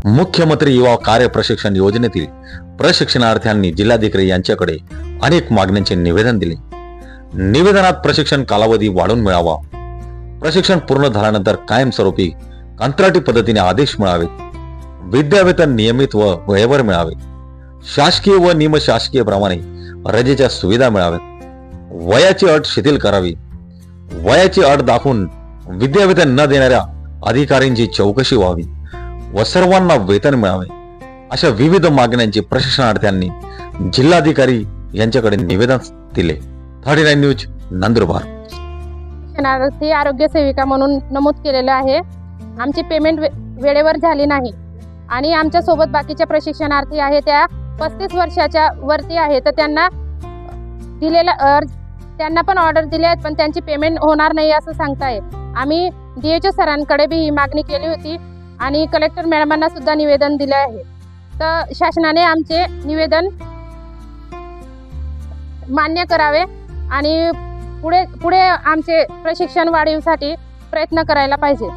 मुख्यमंत्री युवा कार्य प्रशिक्षण योजनेतील प्रशिक्षणार्थ्यांनी जिल्हाधिकारी यांच्याकडे अनेक मागण्यांचे निवेदन दिले। निवेदनात प्रशिक्षण कालावधी वाढवून मिळावा, प्रशिक्षण पूर्ण झाल्यानंतर कायमस्वरूपी कंत्राटी पद्धतीने आदेश मिळावे, विद्यावेतन नियमित व वेळेवर मिळावे, शासकीय व निमशासकीय प्रमाणे रजेच्या सुविधा मिळाव्यात, वयाची अट शिथिल करावी, वयाची अट दाखवून विद्यावेतन न देणाऱ्या अधिकाऱ्यांची चौकशी व्हावी व सर्वांना वेतन मिळावे, अशा विविध मागण्यांची प्रशिक्षणार्थ्यांनी जिल्हाधिकारी यांच्याकडे निवेदन दिले। 39 न्यूज नंदुरबार। प्रशिक्षणार्थी आरोग्य सेविका म्हणून नमूद केलेलं आहे। आमची पेमेंट वेळेवर झाली नाही आणि आमच्या सोबत बाकीच्या प्रशिक्षणार्थी आहे त्या 35 वर्षाच्या वरती आहे, तर त्यांना दिलेला त्यांना पण ऑर्डर दिले आहेत, पण त्यांची पेमेंट होणार नाही असं सांगताय। आम्ही DHO सरांकडे भी ही मागणी केली होती आणि कलेक्टर मॅडमांना सुद्धा निवेदन दिले आहे। तर शासनाने आमचे निवेदन मान्य करावे आणि पुढे आमचे प्रशिक्षण वाढीसाठी प्रयत्न करायला पाहिजे।